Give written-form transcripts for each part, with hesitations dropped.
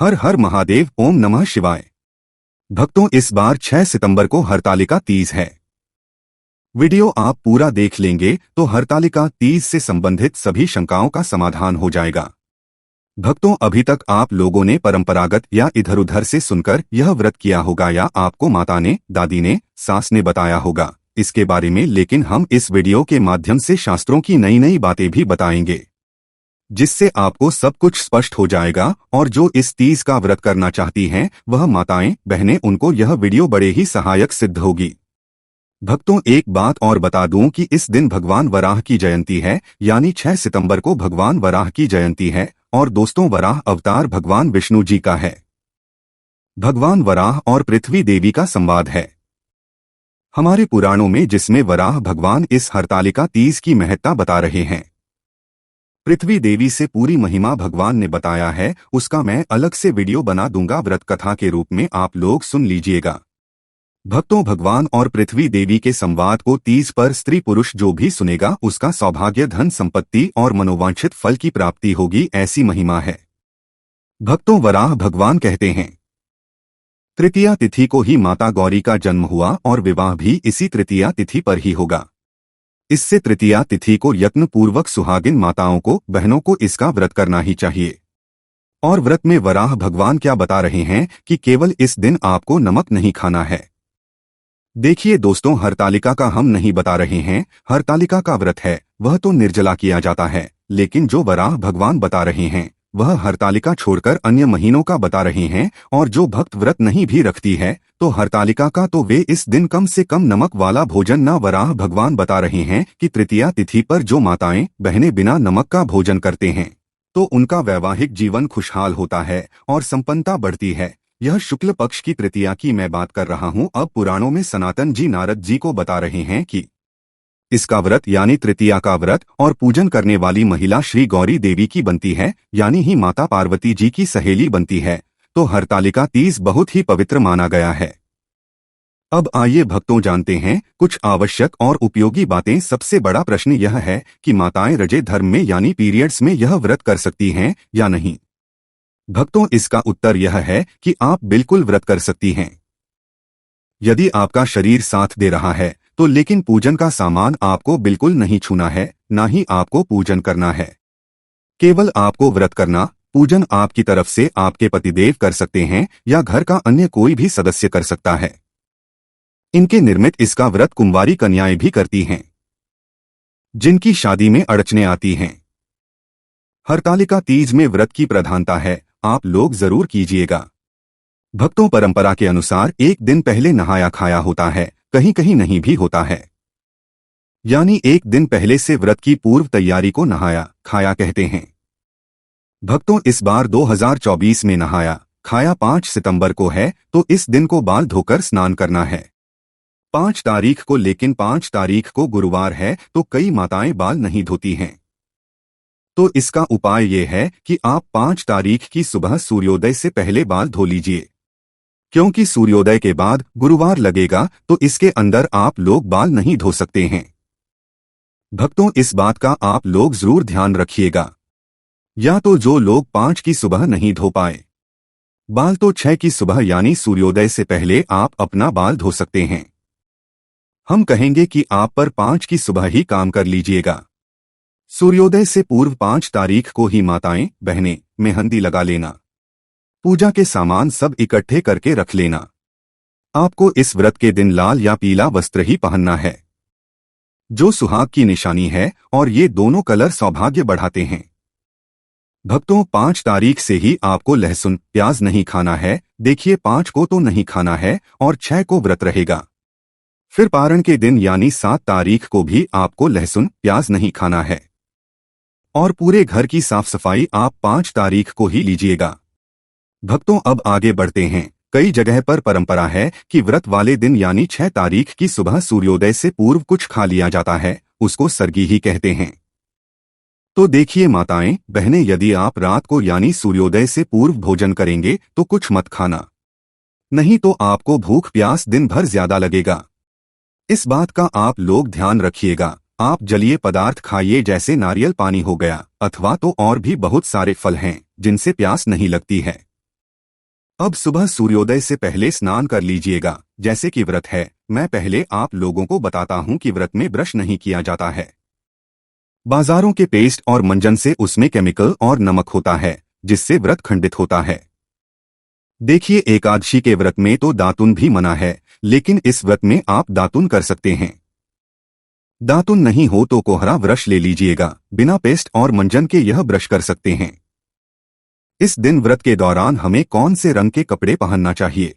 हर हर महादेव, ओम नमः शिवाय। भक्तों, इस बार 6 सितंबर को हरतालिका तीज है। वीडियो आप पूरा देख लेंगे तो हरतालिका तीज से संबंधित सभी शंकाओं का समाधान हो जाएगा। भक्तों, अभी तक आप लोगों ने परंपरागत या इधर उधर से सुनकर यह व्रत किया होगा या आपको माता ने, दादी ने, सास ने बताया होगा इसके बारे में, लेकिन हम इस वीडियो के माध्यम से शास्त्रों की नई नई बातें भी बताएंगे, जिससे आपको सब कुछ स्पष्ट हो जाएगा। और जो इस तीज का व्रत करना चाहती हैं वह माताएं, बहनें, उनको यह वीडियो बड़े ही सहायक सिद्ध होगी। भक्तों, एक बात और बता दूं कि इस दिन भगवान वराह की जयंती है, यानी 6 सितंबर को भगवान वराह की जयंती है। और दोस्तों, वराह अवतार भगवान विष्णु जी का है। भगवान वराह और पृथ्वी देवी का संवाद है हमारे पुराणों में, जिसमें वराह भगवान इस हरतालिका तीज की महत्ता बता रहे हैं। पृथ्वी देवी से पूरी महिमा भगवान ने बताया है, उसका मैं अलग से वीडियो बना दूंगा व्रत कथा के रूप में, आप लोग सुन लीजिएगा। भक्तों, भगवान और पृथ्वी देवी के संवाद को तीज पर स्त्री पुरुष जो भी सुनेगा उसका सौभाग्य, धन संपत्ति और मनोवांछित फल की प्राप्ति होगी, ऐसी महिमा है। भक्तों, वराह भगवान कहते हैं, तृतीया तिथि को ही माता गौरी का जन्म हुआ और विवाह भी इसी तृतीया तिथि पर ही होगा। इससे तृतीया तिथि को यत्न पूर्वक सुहागिन माताओं को, बहनों को इसका व्रत करना ही चाहिए। और व्रत में वराह भगवान क्या बता रहे हैं कि केवल इस दिन आपको नमक नहीं खाना है। देखिए दोस्तों, हरतालिका का हम नहीं बता रहे हैं, हरतालिका का व्रत है वह तो निर्जला किया जाता है, लेकिन जो वराह भगवान बता रहे हैं वह हरतालिका छोड़कर अन्य महीनों का बता रहे हैं। और जो भक्त व्रत नहीं भी रखती है तो हरतालिका का, तो वे इस दिन कम से कम नमक वाला भोजन न, वराह भगवान बता रहे हैं कि तृतीया तिथि पर जो माताएं, बहनें बिना नमक का भोजन करते हैं तो उनका वैवाहिक जीवन खुशहाल होता है और संपन्नता बढ़ती है। यह शुक्ल पक्ष की तृतीया की मैं बात कर रहा हूँ। अब पुराणों में सनातन जी नारद जी को बता रहे हैं कि इसका व्रत यानी तृतीया का व्रत और पूजन करने वाली महिला श्री गौरी देवी की बनती है, यानी ही माता पार्वती जी की सहेली बनती है। तो हरतालिका तीज बहुत ही पवित्र माना गया है। अब आइए भक्तों, जानते हैं कुछ आवश्यक और उपयोगी बातें। सबसे बड़ा प्रश्न यह है कि माताएं रजे धर्म में यानी पीरियड्स में यह व्रत कर सकती हैं या नहीं। भक्तों, इसका उत्तर यह है कि आप बिल्कुल व्रत कर सकती हैं यदि आपका शरीर साथ दे रहा है तो, लेकिन पूजन का सामान आपको बिल्कुल नहीं छूना है, ना ही आपको पूजन करना है। केवल आपको व्रत करना, पूजन आपकी तरफ से आपके पतिदेव कर सकते हैं या घर का अन्य कोई भी सदस्य कर सकता है। इनके निर्मित इसका व्रत कुंवारी कन्याएं भी करती हैं जिनकी शादी में अड़चने आती हैं। हरतालिका तीज में व्रत की प्रधानता है, आप लोग जरूर कीजिएगा। भक्तों, परंपरा के अनुसार एक दिन पहले नहाया खाया होता है, कहीं कहीं नहीं भी होता है, यानी एक दिन पहले से व्रत की पूर्व तैयारी को नहाया खाया कहते हैं। भक्तों, इस बार 2024 में नहाया खाया 5 सितंबर को है, तो इस दिन को बाल धोकर स्नान करना है 5 तारीख को, लेकिन 5 तारीख को गुरुवार है तो कई माताएं बाल नहीं धोती हैं। तो इसका उपाय ये है कि आप 5 तारीख की सुबह सूर्योदय से पहले बाल धो लीजिए, क्योंकि सूर्योदय के बाद गुरुवार लगेगा तो इसके अंदर आप लोग बाल नहीं धो सकते हैं। भक्तों, इस बात का आप लोग जरूर ध्यान रखिएगा। या तो जो लोग 5 की सुबह नहीं धो पाए बाल, तो 6 की सुबह यानी सूर्योदय से पहले आप अपना बाल धो सकते हैं। हम कहेंगे कि आप पर 5 की सुबह ही काम कर लीजिएगा। सूर्योदय से पूर्व 5 तारीख को ही माताएं, बहनें मेहंदी लगा लेना, पूजा के सामान सब इकट्ठे करके रख लेना। आपको इस व्रत के दिन लाल या पीला वस्त्र ही पहनना है, जो सुहाग की निशानी है, और ये दोनों कलर सौभाग्य बढ़ाते हैं। भक्तों, 5 तारीख से ही आपको लहसुन प्याज नहीं खाना है। देखिए, 5 को तो नहीं खाना है और 6 को व्रत रहेगा। फिर पारण के दिन यानी 7 तारीख को भी आपको लहसुन प्याज नहीं खाना है। और पूरे घर की साफ सफाई आप 5 तारीख को ही लीजिएगा। भक्तों, अब आगे बढ़ते हैं। कई जगह पर परंपरा है कि व्रत वाले दिन यानी 6 तारीख की सुबह सूर्योदय से पूर्व कुछ खा लिया जाता है, उसको सरगी ही कहते हैं। तो देखिए माताएं, बहनें, यदि आप रात को यानी सूर्योदय से पूर्व भोजन करेंगे तो कुछ मत खाना, नहीं तो आपको भूख प्यास दिन भर ज्यादा लगेगा। इस बात का आप लोग ध्यान रखिएगा। आप जलीय पदार्थ खाइए, जैसे नारियल पानी हो गया, अथवा तो और भी बहुत सारे फल हैं जिनसे प्यास नहीं लगती है। अब सुबह सूर्योदय से पहले स्नान कर लीजिएगा। जैसे कि व्रत है, मैं पहले आप लोगों को बताता हूं कि व्रत में ब्रश नहीं किया जाता है। बाजारों के पेस्ट और मंजन से उसमें केमिकल और नमक होता है, जिससे व्रत खंडित होता है। देखिए, एकादशी के व्रत में तो दातुन भी मना है, लेकिन इस व्रत में आप दातुन कर सकते हैं। दातुन नहीं हो तो कोहरा ब्रश ले लीजिएगा। बिना पेस्ट और मंजन के यह ब्रश कर सकते हैं। इस दिन व्रत के दौरान हमें कौन से रंग के कपड़े पहनना चाहिए?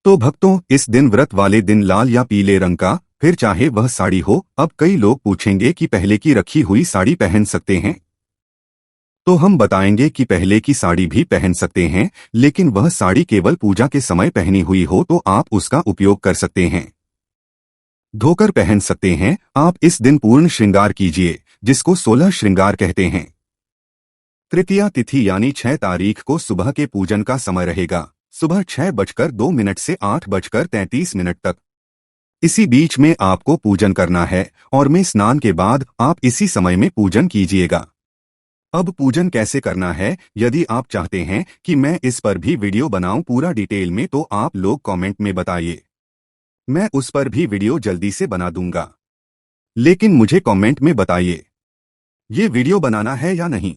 तो भक्तों, इस दिन व्रत वाले दिन लाल या पीले रंग का, फिर चाहे वह साड़ी हो। अब कई लोग पूछेंगे कि पहले की रखी हुई साड़ी पहन सकते हैं? तो हम बताएंगे कि पहले की साड़ी भी पहन सकते हैं, लेकिन वह साड़ी केवल पूजा के समय पहनी हुई हो तो आप उसका उपयोग कर सकते हैं। धोकर पहन सकते हैं। आप इस दिन पूर्ण श्रृंगार कीजिए, जिसको 16 श्रृंगार कहते हैं। तृतीया तिथि यानी 6 तारीख को सुबह के पूजन का समय रहेगा। सुबह 6:02 से 8:33 तक। इसी बीच में आपको पूजन करना है और में स्नान के बाद आप इसी समय में पूजन कीजिएगा। अब पूजन कैसे करना है, यदि आप चाहते हैं कि मैं इस पर भी वीडियो बनाऊं पूरा डिटेल में, तो आप लोग कमेंट में बताइए। मैं उस पर भी वीडियो जल्दी से बना दूंगा। लेकिन मुझे कमेंट में बताइए, ये वीडियो बनाना है या नहीं।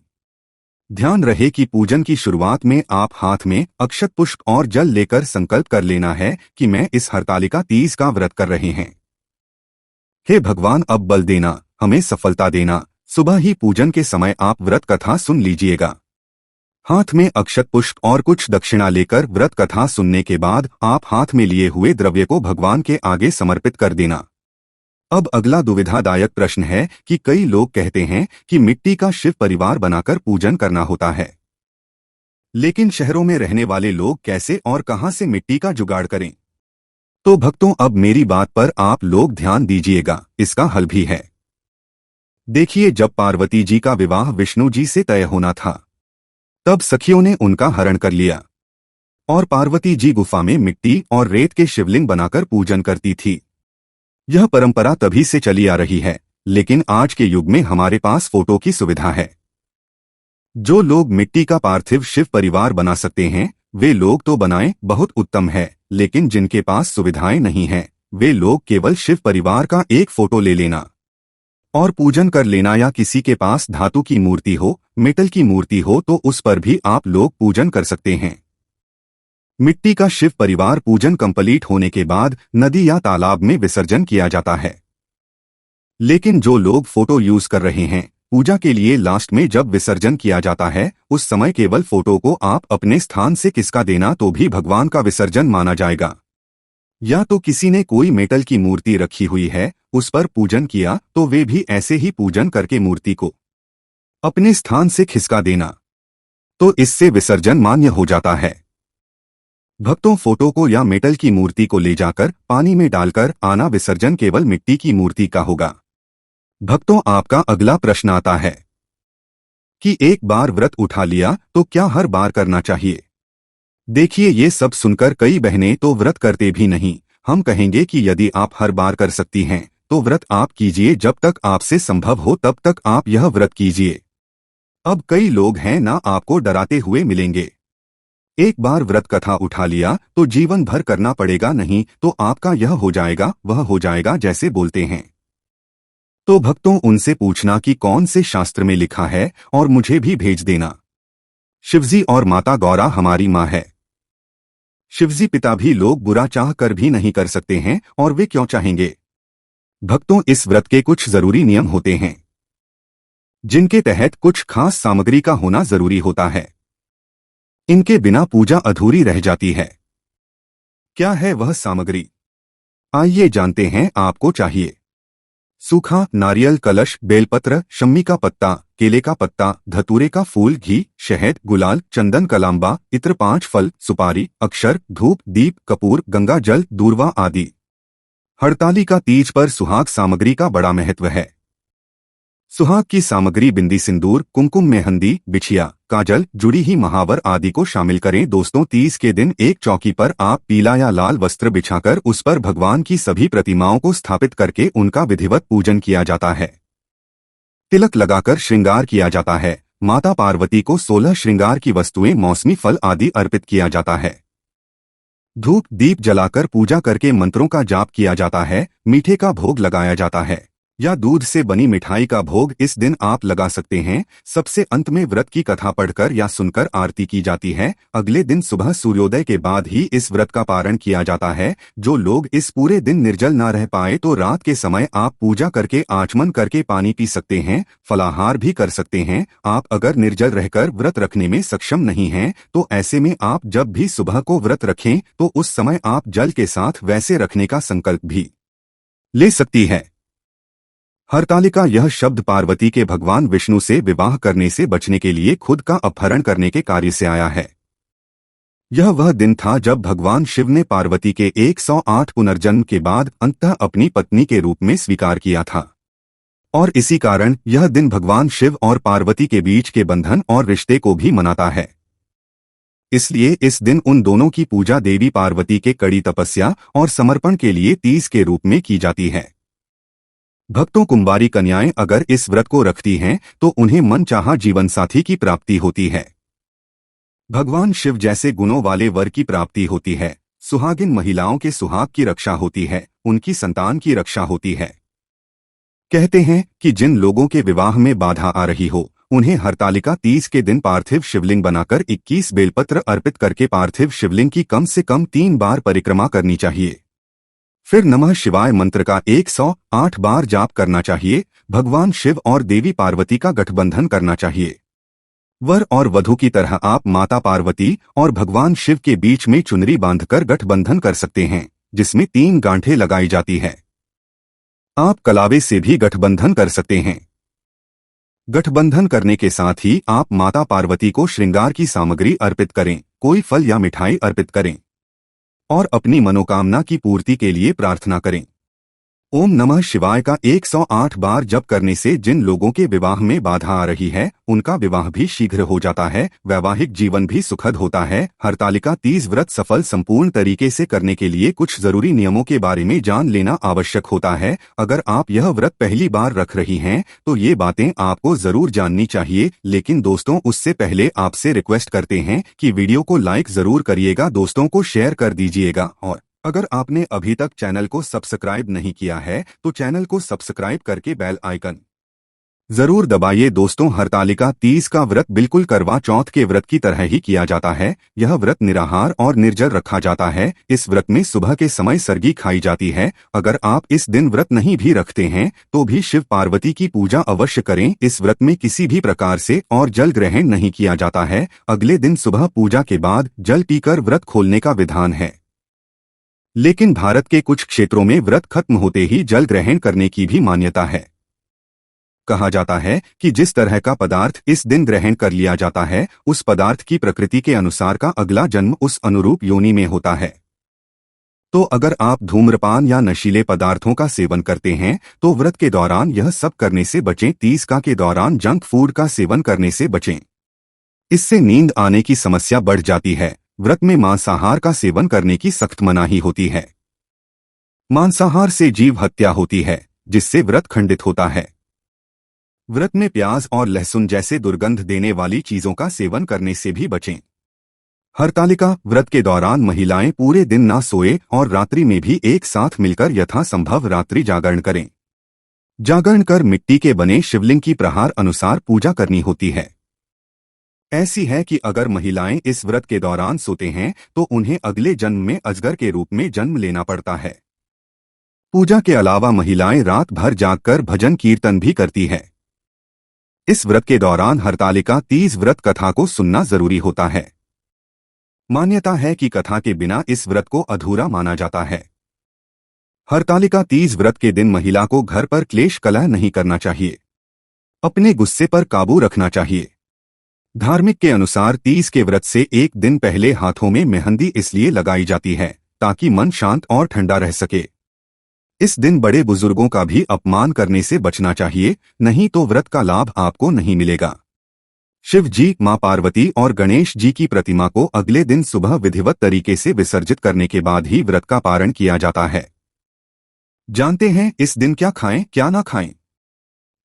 ध्यान रहे कि पूजन की शुरुआत में आप हाथ में अक्षत पुष्प और जल लेकर संकल्प कर लेना है कि मैं इस हरतालिका तीज का व्रत कर रहे हैं। हे भगवान, अब बल देना, हमें सफलता देना। सुबह ही पूजन के समय आप व्रत कथा सुन लीजिएगा। हाथ में अक्षत पुष्प और कुछ दक्षिणा लेकर व्रत कथा सुनने के बाद आप हाथ में लिए हुए द्रव्य को भगवान के आगे समर्पित कर देना। अब अगला दुविधादायक प्रश्न है कि कई लोग कहते हैं कि मिट्टी का शिव परिवार बनाकर पूजन करना होता है, लेकिन शहरों में रहने वाले लोग कैसे और कहां से मिट्टी का जुगाड़ करें? तो भक्तों, अब मेरी बात पर आप लोग ध्यान दीजिएगा, इसका हल भी है। देखिए, जब पार्वती जी का विवाह विष्णु जी से तय होना था, तब सखियों ने उनका हरण कर लिया और पार्वती जी गुफा में मिट्टी और रेत के शिवलिंग बनाकर पूजन करती थी। यह परंपरा तभी से चली आ रही है, लेकिन आज के युग में हमारे पास फोटो की सुविधा है। जो लोग मिट्टी का पार्थिव शिव परिवार बना सकते हैं, वे लोग तो बनाएं, बहुत उत्तम है। लेकिन जिनके पास सुविधाएं नहीं हैं, वे लोग केवल शिव परिवार का एक फोटो ले लेना और पूजन कर लेना, या किसी के पास धातु की मूर्ति हो, मेटल की मूर्ति हो, तो उस पर भी आप लोग पूजन कर सकते हैं। मिट्टी का शिव परिवार पूजन कंप्लीट होने के बाद नदी या तालाब में विसर्जन किया जाता है। लेकिन जो लोग फोटो यूज कर रहे हैं, पूजा के लिए लास्ट में जब विसर्जन किया जाता है, उस समय केवल फोटो को आप अपने स्थान से खिसका देना तो भी भगवान का विसर्जन माना जाएगा। या तो किसी ने कोई मेटल की मूर्ति रखी हुई है, उस पर पूजन किया, तो वे भी ऐसे ही पूजन करके मूर्ति को अपने स्थान से खिसका देना, तो इससे विसर्जन मान्य हो जाता है। भक्तों, फोटो को या मेटल की मूर्ति को ले जाकर पानी में डालकर आना विसर्जन केवल मिट्टी की मूर्ति का होगा। भक्तों, आपका अगला प्रश्न आता है कि एक बार व्रत उठा लिया तो क्या हर बार करना चाहिए? देखिए, ये सब सुनकर कई बहनें तो व्रत करते भी नहीं। हम कहेंगे कि यदि आप हर बार कर सकती हैं, तो व्रत आप कीजिए, जब तक आपसे संभव हो तब तक आप यह व्रत कीजिए। अब कई लोग हैं ना, आपको डराते हुए मिलेंगे। एक बार व्रत कथा उठा लिया तो जीवन भर करना पड़ेगा, नहीं तो आपका यह हो जाएगा, वह हो जाएगा, जैसे बोलते हैं। तो भक्तों, उनसे पूछना कि कौन से शास्त्र में लिखा है और मुझे भी भेज देना। शिवजी और माता गौरा हमारी माँ है। शिवजी पिता भी लोग बुरा चाह कर भी नहीं कर सकते हैं, और वे क्यों चाहेंगे? भक्तों, इस व्रत के कुछ जरूरी नियम होते हैं, जिनके तहत कुछ खास सामग्री का होना जरूरी होता है। इनके बिना पूजा अधूरी रह जाती है। क्या है वह सामग्री? आइए जानते हैं। आपको चाहिए सूखा नारियल कलश, बेलपत्र, शम्मी का पत्ता, केले का पत्ता, धतूरे का फूल, घी, शहद, गुलाल, चंदन, कलांबा, इत्र, 5 फल, सुपारी, अक्षर, धूप, दीप, कपूर, गंगा जल, दूर्वा आदि। हरतालिका तीज पर सुहाग सामग्री का बड़ा महत्व है। सुहाग की सामग्री बिंदी, सिंदूर, कुमकुम, मेहंदी, बिछिया, काजल, जुड़ी ही महावर आदि को शामिल करें। दोस्तों, तीज के दिन एक चौकी पर आप पीला या लाल वस्त्र बिछाकर उस पर भगवान की सभी प्रतिमाओं को स्थापित करके उनका विधिवत पूजन किया जाता है। तिलक लगाकर श्रृंगार किया जाता है। माता पार्वती को 16 श्रृंगार की वस्तुएं, मौसमी फल आदि अर्पित किया जाता है। धूप दीप जलाकर पूजा करके मंत्रों का जाप किया जाता है, मीठे का भोग लगाया जाता है या दूध से बनी मिठाई का भोग इस दिन आप लगा सकते हैं। सबसे अंत में व्रत की कथा पढ़कर या सुनकर आरती की जाती है। अगले दिन सुबह सूर्योदय के बाद ही इस व्रत का पारण किया जाता है। जो लोग इस पूरे दिन निर्जल ना रह पाए तो रात के समय आप पूजा करके आचमन करके पानी पी सकते हैं, फलाहार भी कर सकते हैं। आप अगर निर्जल रहकर व्रत रखने में सक्षम नहीं हैं तो ऐसे में आप जब भी सुबह को व्रत रखें तो उस समय आप जल के साथ वैसे रखने का संकल्प भी ले सकती है। हरतालिका यह शब्द पार्वती के भगवान विष्णु से विवाह करने से बचने के लिए खुद का अपहरण करने के कार्य से आया है। यह वह दिन था जब भगवान शिव ने पार्वती के 108 पुनर्जन्म के बाद अंततः अपनी पत्नी के रूप में स्वीकार किया था और इसी कारण यह दिन भगवान शिव और पार्वती के बीच के बंधन और रिश्ते को भी मनाता है। इसलिए इस दिन उन दोनों की पूजा देवी पार्वती के कड़ी तपस्या और समर्पण के लिए तीज के रूप में की जाती है। भक्तों कुंवारी कन्याएं अगर इस व्रत को रखती हैं तो उन्हें मनचाहा जीवन साथी की प्राप्ति होती है, भगवान शिव जैसे गुणों वाले वर की प्राप्ति होती है, सुहागिन महिलाओं के सुहाग की रक्षा होती है, उनकी संतान की रक्षा होती है। कहते हैं कि जिन लोगों के विवाह में बाधा आ रही हो उन्हें हरतालिका तीज के दिन पार्थिव शिवलिंग बनाकर 21 बेलपत्र अर्पित करके पार्थिव शिवलिंग की कम से कम 3 बार परिक्रमा करनी चाहिए। फिर नमः शिवाय मंत्र का 108 बार जाप करना चाहिए। भगवान शिव और देवी पार्वती का गठबंधन करना चाहिए। वर और वधू की तरह आप माता पार्वती और भगवान शिव के बीच में चुनरी बांधकर गठबंधन कर सकते हैं, जिसमें 3 गांठें लगाई जाती है। आप कलावे से भी गठबंधन कर सकते हैं। गठबंधन करने के साथ ही आप माता पार्वती को श्रृंगार की सामग्री अर्पित करें, कोई फल या मिठाई अर्पित करें और अपनी मनोकामना की पूर्ति के लिए प्रार्थना करें। ओम नमः शिवाय का 108 बार जप करने से जिन लोगों के विवाह में बाधा आ रही है उनका विवाह भी शीघ्र हो जाता है, वैवाहिक जीवन भी सुखद होता है। हरतालिका तीज व्रत सफल संपूर्ण तरीके से करने के लिए कुछ जरूरी नियमों के बारे में जान लेना आवश्यक होता है। अगर आप यह व्रत पहली बार रख रही हैं तो ये बातें आपको जरूर जाननी चाहिए। लेकिन दोस्तों, उससे पहले आपसे रिक्वेस्ट करते हैं कि वीडियो को लाइक जरूर करिएगा, दोस्तों को शेयर कर दीजिएगा और अगर आपने अभी तक चैनल को सब्सक्राइब नहीं किया है तो चैनल को सब्सक्राइब करके बेल आइकन जरूर दबाइए। दोस्तों, हरतालिका तीज का व्रत बिल्कुल करवा चौथ के व्रत की तरह ही किया जाता है। यह व्रत निराहार और निर्जल रखा जाता है। इस व्रत में सुबह के समय सरगी खाई जाती है। अगर आप इस दिन व्रत नहीं भी रखते हैं तो भी शिव पार्वती की पूजा अवश्य करें। इस व्रत में किसी भी प्रकार से और जल ग्रहण नहीं किया जाता है। अगले दिन सुबह पूजा के बाद जल पीकर व्रत खोलने का विधान है, लेकिन भारत के कुछ क्षेत्रों में व्रत खत्म होते ही जल ग्रहण करने की भी मान्यता है। कहा जाता है कि जिस तरह का पदार्थ इस दिन ग्रहण कर लिया जाता है उस पदार्थ की प्रकृति के अनुसार का अगला जन्म उस अनुरूप योनि में होता है। तो अगर आप धूम्रपान या नशीले पदार्थों का सेवन करते हैं तो व्रत के दौरान यह सब करने से बचें। तीज का के दौरान जंक फूड का सेवन करने से बचें, इससे नींद आने की समस्या बढ़ जाती है। व्रत में मांसाहार का सेवन करने की सख्त मनाही होती है। मांसाहार से जीव हत्या होती है जिससे व्रत खंडित होता है। व्रत में प्याज और लहसुन जैसे दुर्गंध देने वाली चीजों का सेवन करने से भी बचें। हरतालिका व्रत के दौरान महिलाएं पूरे दिन ना सोए और रात्रि में भी एक साथ मिलकर यथासंभव रात्रि जागरण करें। जागरण कर मिट्टी के बने शिवलिंग की प्रहार अनुसार पूजा करनी होती है। ऐसी है कि अगर महिलाएं इस व्रत के दौरान सोते हैं तो उन्हें अगले जन्म में अजगर के रूप में जन्म लेना पड़ता है। पूजा के अलावा महिलाएं रात भर जागकर भजन कीर्तन भी करती है। इस व्रत के दौरान हरतालिका तीज व्रत कथा को सुनना जरूरी होता है। मान्यता है कि कथा के बिना इस व्रत को अधूरा माना जाता है। हरतालिका तीज व्रत के दिन महिला को घर पर क्लेश कलह नहीं करना चाहिए, अपने गुस्से पर काबू रखना चाहिए। धार्मिक के अनुसार तीज के व्रत से एक दिन पहले हाथों में मेहंदी इसलिए लगाई जाती है ताकि मन शांत और ठंडा रह सके। इस दिन बड़े बुजुर्गों का भी अपमान करने से बचना चाहिए, नहीं तो व्रत का लाभ आपको नहीं मिलेगा। शिव जी, मां पार्वती और गणेश जी की प्रतिमा को अगले दिन सुबह विधिवत तरीके से विसर्जित करने के बाद ही व्रत का पारण किया जाता है। जानते हैं इस दिन क्या खाएं क्या ना खाएं।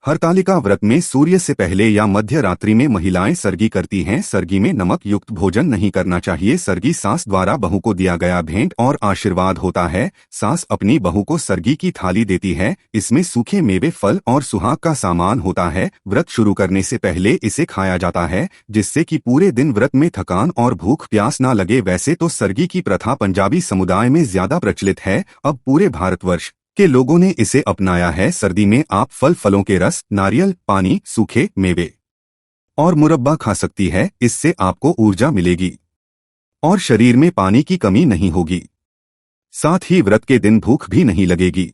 हरतालिका व्रत में सूर्य से पहले या मध्य रात्रि में महिलाएं सरगी करती हैं। सरगी में नमक युक्त भोजन नहीं करना चाहिए। सरगी सास द्वारा बहू को दिया गया भेंट और आशीर्वाद होता है। सास अपनी बहू को सरगी की थाली देती है। इसमें सूखे मेवे, फल और सुहाग का सामान होता है। व्रत शुरू करने से पहले इसे खाया जाता है, जिससे कि पूरे दिन व्रत में थकान और भूख प्यास ना लगे। वैसे तो सरगी की प्रथा पंजाबी समुदाय में ज्यादा प्रचलित है। अब पूरे भारतवर्ष के लोगों ने इसे अपनाया है। सर्दी में आप फलों के रस, नारियल पानी, सूखे मेवे और मुरब्बा खा सकती है। इससे आपको ऊर्जा मिलेगी और शरीर में पानी की कमी नहीं होगी। साथ ही व्रत के दिन भूख भी नहीं लगेगी।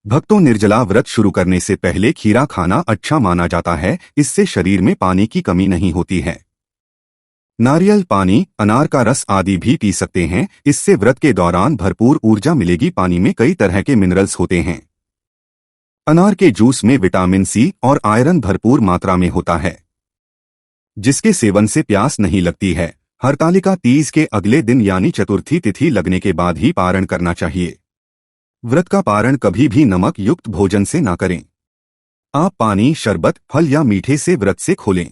भक्तों, निर्जला व्रत शुरू करने से पहले खीरा खाना अच्छा माना जाता है। इससे शरीर में पानी की कमी नहीं होती है। नारियल पानी, अनार का रस आदि भी पी सकते हैं। इससे व्रत के दौरान भरपूर ऊर्जा मिलेगी। पानी में कई तरह के मिनरल्स होते हैं। अनार के जूस में विटामिन सी और आयरन भरपूर मात्रा में होता है, जिसके सेवन से प्यास नहीं लगती है। हरतालिका तीज के अगले दिन यानी चतुर्थी तिथि लगने के बाद ही पारण करना चाहिए। व्रत का पारण कभी भी नमक युक्त भोजन से ना करें। आप पानी, शरबत, फल या मीठे से व्रत से खोलें।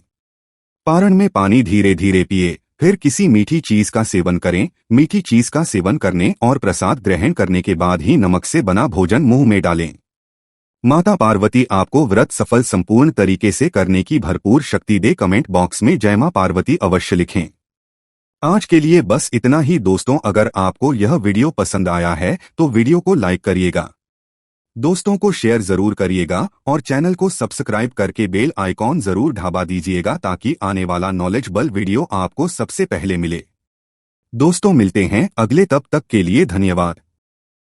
पारण में पानी धीरे धीरे पिए, फिर किसी मीठी चीज का सेवन करें। मीठी चीज का सेवन करने और प्रसाद ग्रहण करने के बाद ही नमक से बना भोजन मुंह में डालें। माता पार्वती आपको व्रत सफल संपूर्ण तरीके से करने की भरपूर शक्ति दे। कमेंट बॉक्स में जय मां पार्वती अवश्य लिखें। आज के लिए बस इतना ही दोस्तों। अगर आपको यह वीडियो पसंद आया है तो वीडियो को लाइक करिएगा, दोस्तों को शेयर जरूर करिएगा और चैनल को सब्सक्राइब करके बेल आइकॉन जरूर ढाबा दीजिएगा, ताकि आने वाला नॉलेजेबल वीडियो आपको सबसे पहले मिले। दोस्तों, मिलते हैं अगले, तब तक के लिए धन्यवाद।